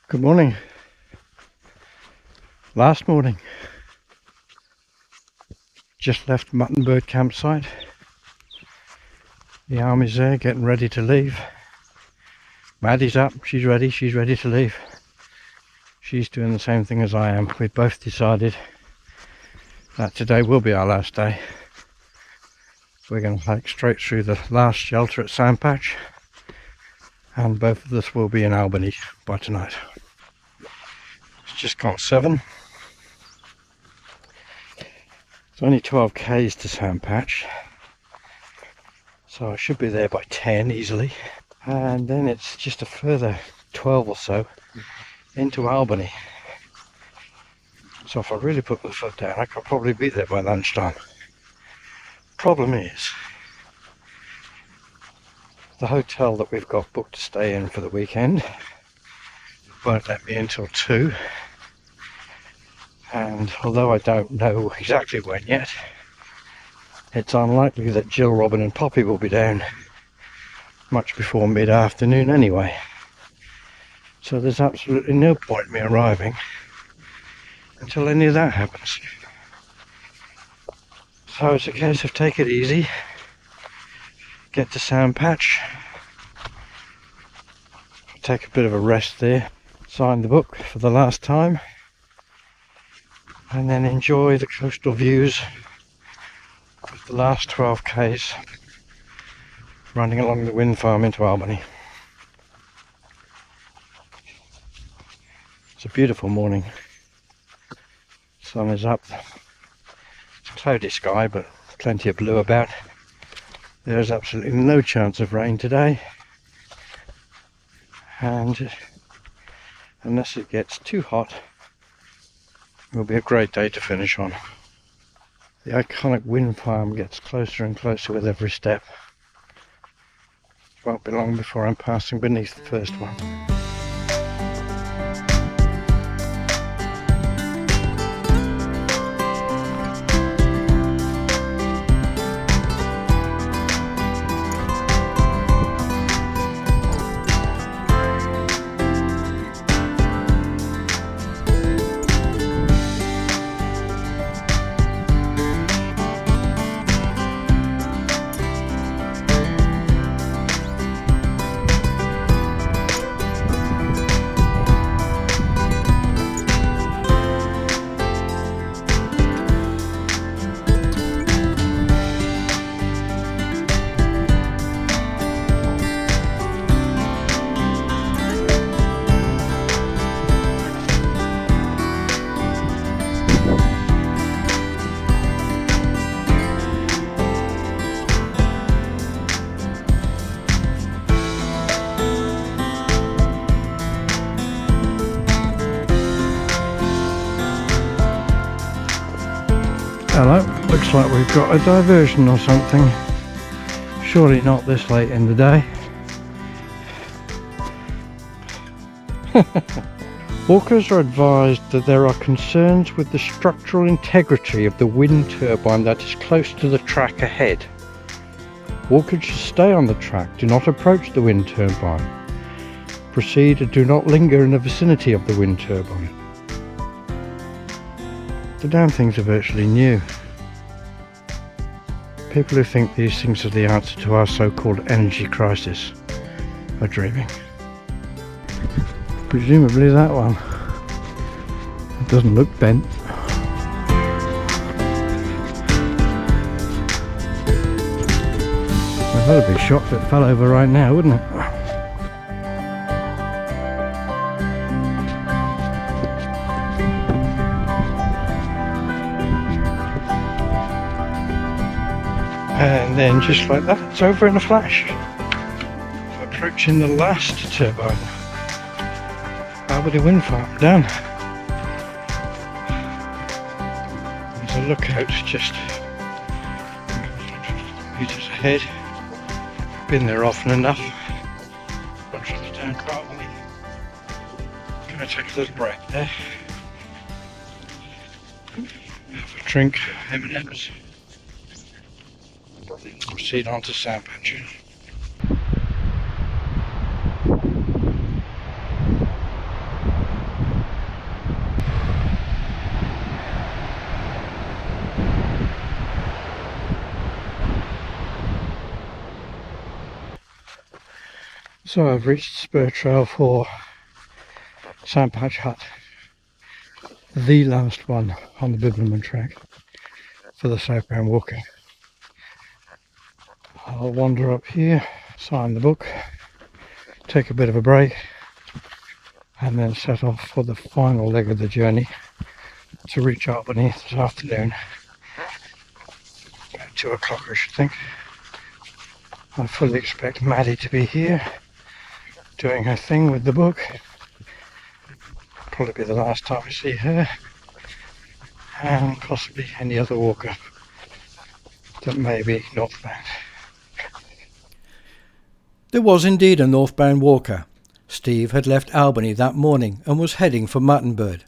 Good morning. Last morning. Just left Mutton Bird campsite. The army's there getting ready to leave. Maddie's up, she's ready to leave. She's doing the same thing as I am. We've both decided that today will be our last day. We're going to hike straight through the last shelter at Sandpatch, and both of us will be in Albany by tonight. It's just gone 7. It's only 12 k's to Sandpatch, so I should be there by 10 easily, and then it's just a further 12 or so into Albany. So if I really put my foot down, I could probably be there by lunchtime. Problem is, the hotel that we've got booked to stay in for the weekend won't let me until 2. And although I don't know exactly when yet, it's unlikely that Jill, Robin and Poppy will be down much before mid-afternoon anyway. So there's absolutely no point in me arriving until any of that happens. So it's a case of take it easy, get to Sandpatch, take a bit of a rest there, sign the book for the last time, and then enjoy the coastal views of the last 12 k's running along the wind farm into Albany. It's a beautiful morning. Sun is up. It's a cloudy sky, but plenty of blue about. There's absolutely no chance of rain today, and unless it gets too hot, it will be a great day to finish on. The iconic wind farm gets closer and closer with every step. It won't be long before I'm passing beneath the first one. Hello, looks like we've got a diversion or something. Surely not this late in the day. Walkers are advised that there are concerns with the structural integrity of the wind turbine that is close to the track ahead. Walkers should stay on the track, do not approach the wind turbine. Proceed and do not linger in the vicinity of the wind turbine. The damn things are virtually new. People who think these things are the answer to our so-called energy crisis are dreaming. Presumably that one. It doesn't look bent. I'd be shocked if it fell over right now, wouldn't it? And then just like that, it's over in a flash. Approaching the last turbine. Albany wind farm down. There's a lookout just meters ahead. Been there often enough. Watching the down to Albany. Gonna take a little break there. Have a drink, M&M's. Proceed on to Sandpatch. So I've reached the spur trail for Sandpatch Hut, the last one on the Bibbulmun track for the Southbound Walker. I'll wander up here, sign the book, take a bit of a break, and then set off for the final leg of the journey to reach Albany this afternoon. About 2 o'clock I should think. I fully expect Maddie to be here doing her thing with the book. Probably be the last time I see her, and possibly any other walker that may be northbound. There was indeed a northbound walker. Steve had left Albany that morning and was heading for Muttonbird.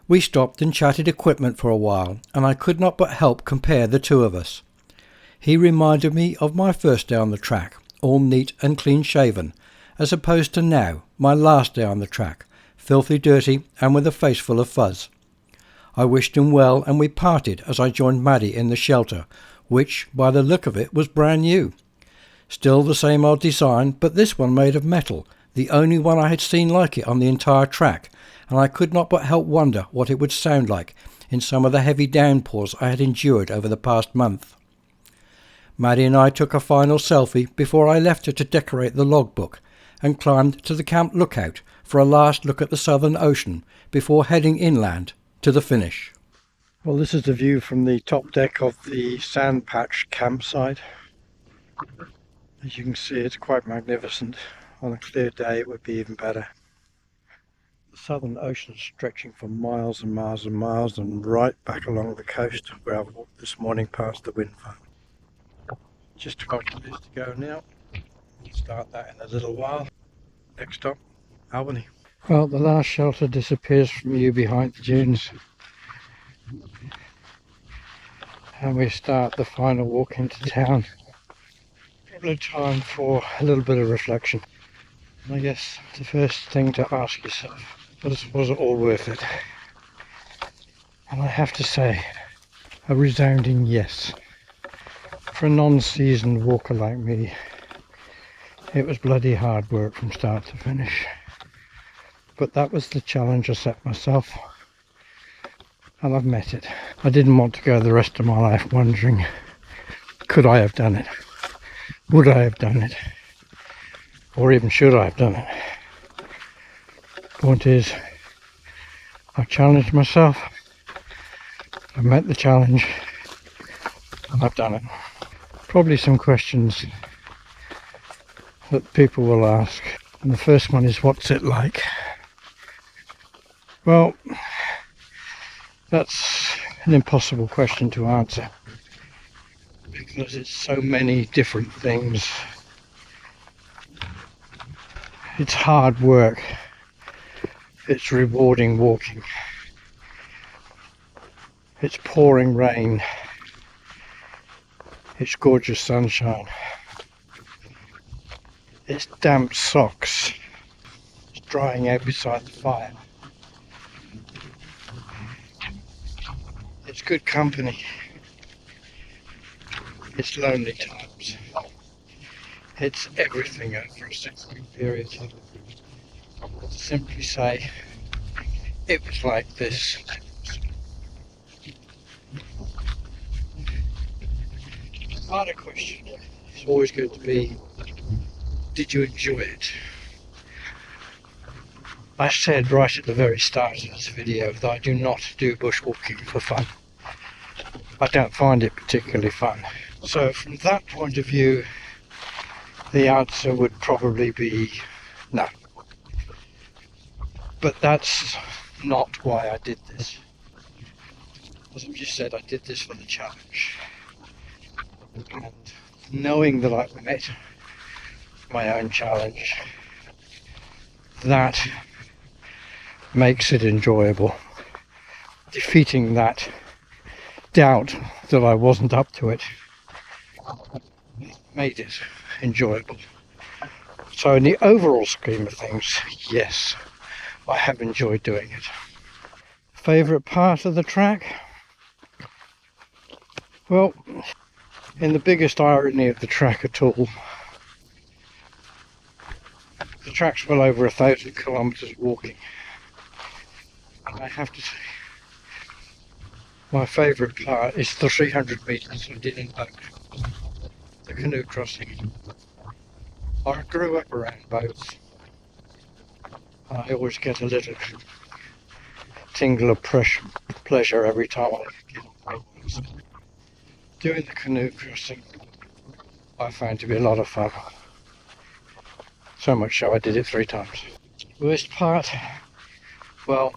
We stopped and chatted equipment for a while, and I could not but help compare the two of us. He reminded me of my first day on the track, all neat and clean shaven, as opposed to now, my last day on the track, filthy dirty and with a face full of fuzz. I wished him well, and we parted as I joined Maddie in the shelter, which, by the look of it, was brand new. Still the same old design, but this one made of metal, the only one I had seen like it on the entire track, and I could not but help wonder what it would sound like in some of the heavy downpours I had endured over the past month. Maddie and I took a final selfie before I left her to decorate the logbook, and climbed to the camp lookout for a last look at the Southern Ocean before heading inland to the finish. Well, this is the view from the top deck of the Sandpatch campsite. As you can see, it's quite magnificent. On a clear day it would be even better. The Southern Ocean stretching for miles and miles and miles, and right back along the coast where I've walked this morning past the wind farm. Just a couple of minutes to go now. We'll start that in a little while. Next stop, Albany. Well, the last shelter disappears from you behind the dunes, and we start the final walk into town. Probably time for a little bit of reflection. I guess the first thing to ask yourself, was it all worth it? And I have to say, a resounding yes. For a non-seasoned walker like me, it was bloody hard work from start to finish. But that was the challenge I set myself, and I've met it. I didn't want to go the rest of my life wondering, could I have done it? Would I have done it? Or even should I have done it? Point is, I challenged myself, I met the challenge, and I've done it. Probably some questions that people will ask, and the first one is, what's it like? Well, that's an impossible question to answer, because it's so many different things. It's hard work, it's rewarding walking, it's pouring rain, it's gorgeous sunshine, it's damp socks, it's drying out beside the fire, it's good company, it's lonely times, it's everything over a 6-week period. To simply say, it was like this. The harder question is always going to be, did you enjoy it? I said right at the very start of this video that I do not do bushwalking for fun. I don't find it particularly fun. So from that point of view, the answer would probably be no. But that's not why I did this. As I've just said, I did this for the challenge. And knowing that I've met my own challenge, that makes it enjoyable. Defeating that doubt that I wasn't up to it made it enjoyable. So in the overall scheme of things, yes, I have enjoyed doing it. Favourite part of the track? Well, in the biggest irony of the track at all, The track's well over 1,000 kilometres walking, and I have to say my favourite part is the 300 metres I did in boat, the canoe crossing. I grew up around boats. I always get a little tingle of pleasure every time I get on boats. Doing the canoe crossing I found to be a lot of fun. So much so I did it 3 times. Worst part? Well,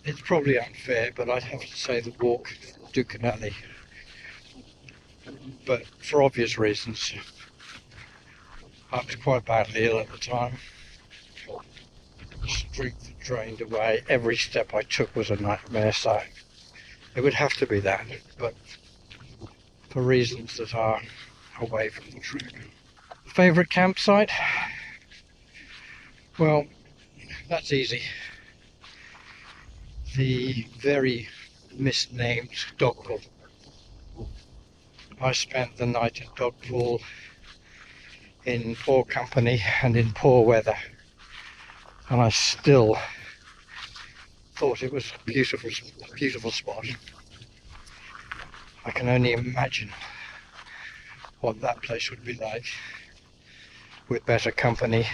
it's probably unfair, but I'd have to say the walk to Canali. But for obvious reasons. I was quite badly ill at the time. Strength drained away. Every step I took was a nightmare, so it would have to be that, but for reasons that are away from the track. Favourite campsite? Well, that's easy. The very misnamed Dogpool. I spent the night at Dogpool in poor company and in poor weather, and I still thought it was a beautiful spot. I can only imagine what that place would be like with better company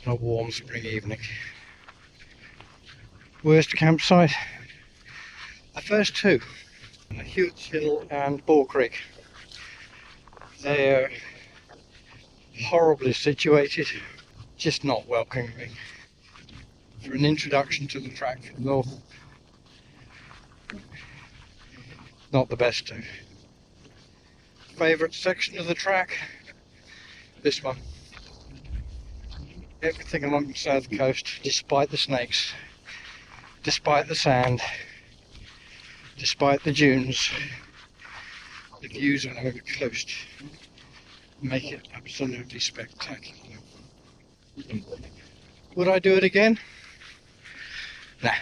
on a warm spring evening. Worst campsite? The first 2, Hewitts Hill and Ball Creek. They're horribly situated, just not welcoming for an introduction to the track from north. Not the best 2. Favourite section of the track? This one. Everything along the south coast, despite the snakes, despite the sand, despite the dunes, the views along the coast make it absolutely spectacular. Would I do it again? Nah.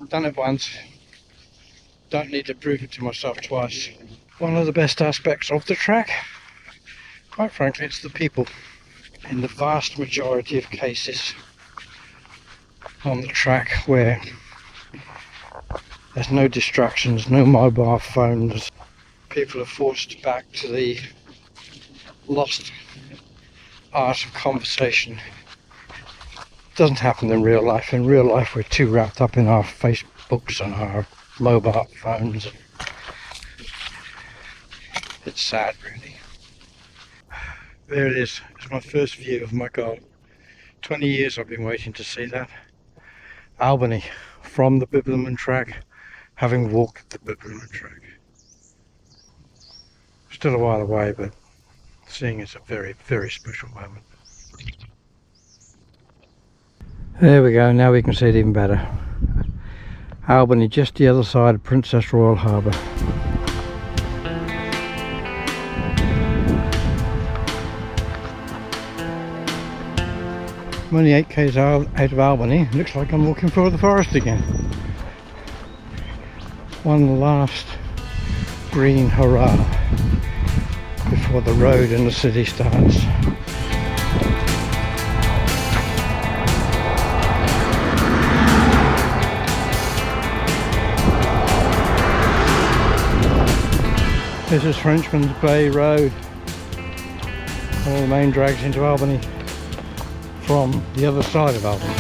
Done it once. Don't need to prove it to myself twice. One of the best aspects of the track, quite frankly, it's the people. In the vast majority of cases on the track where there's no distractions, no mobile phones, people are forced back to the lost art of conversation. It doesn't happen in real life. In real life we're too wrapped up in our Facebooks and our mobile phones. It's sad, really. There it is. It's my first view of my goal. 20 years I've been waiting to see that. Albany, from the Bibbulmun track, having walked the Bibbulmun track. Still a while away, but seeing it's a very, very special moment. There we go, now we can see it even better. Albany, just the other side of Princess Royal Harbour. I'm only 8 k's out of Albany. Looks like I'm walking through the forest again. One last green hurrah before the road in the city starts. This is Frenchman's Bay Road. All the main drags into Albany from the other side of Albany.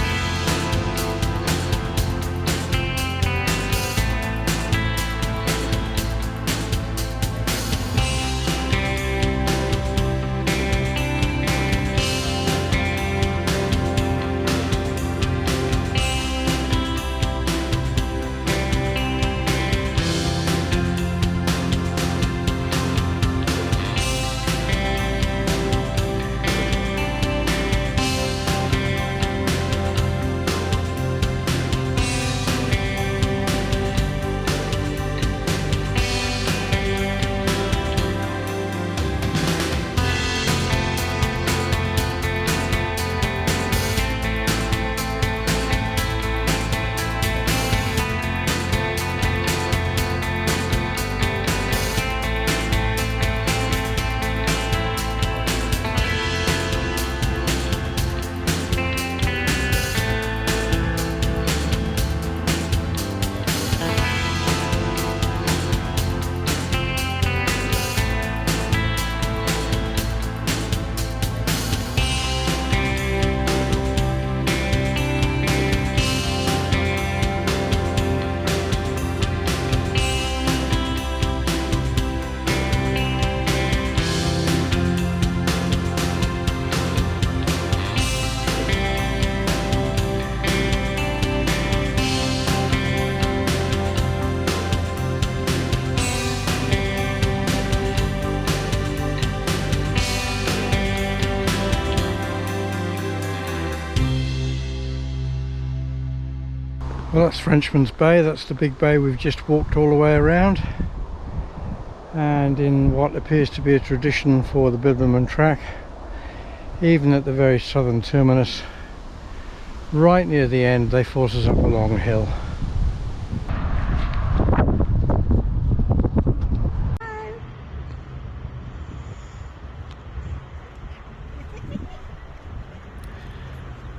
Well, that's Frenchman's Bay. That's the big bay we've just walked all the way around. And in what appears to be a tradition for the Bibbulmun track, even at the very southern terminus, right near the end, they force us up a long hill.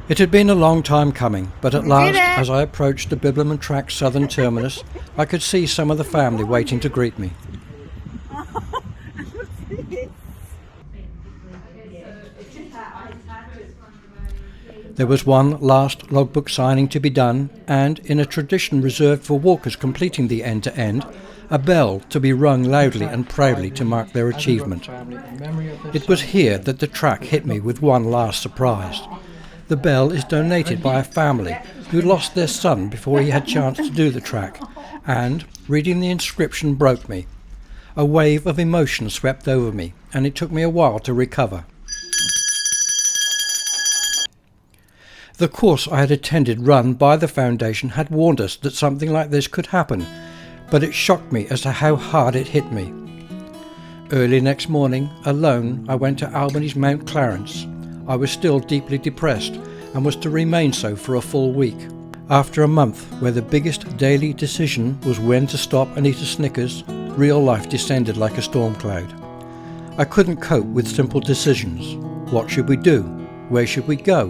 It had been a long time coming, but at last, as I approached the Bibbulmun track's southern terminus, I could see some of the family waiting to greet me. There was one last logbook signing to be done, and, in a tradition reserved for walkers completing the end-to-end, a bell to be rung loudly and proudly to mark their achievement. It was here that the track hit me with one last surprise. The bell is donated by a family who lost their son before he had chance to do the track, and, reading the inscription, broke me. A wave of emotion swept over me, and it took me a while to recover. The course I had attended, run by the foundation, had warned us that something like this could happen, but it shocked me as to how hard it hit me. Early next morning, alone, I went to Albany's Mount Clarence. I was still deeply depressed and was to remain so for a full week. After a month where the biggest daily decision was when to stop and eat a Snickers, real life descended like a storm cloud. I couldn't cope with simple decisions. What should we do? Where should we go?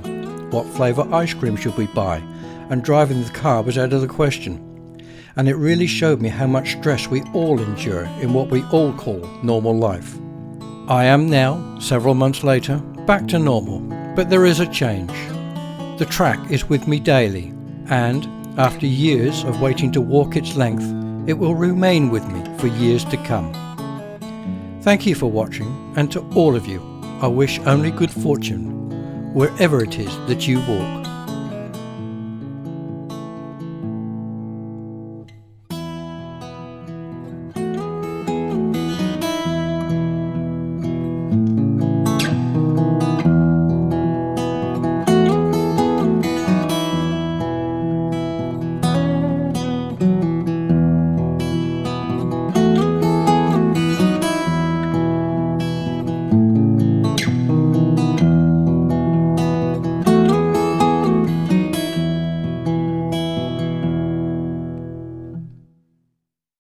What flavour ice cream should we buy? And driving the car was out of the question. And it really showed me how much stress we all endure in what we all call normal life. I am now, several months later, back to normal, but there is a change. The track is with me daily, and, after years of waiting to walk its length, it will remain with me for years to come. Thank you for watching, and to all of you, I wish only good fortune, wherever it is that you walk.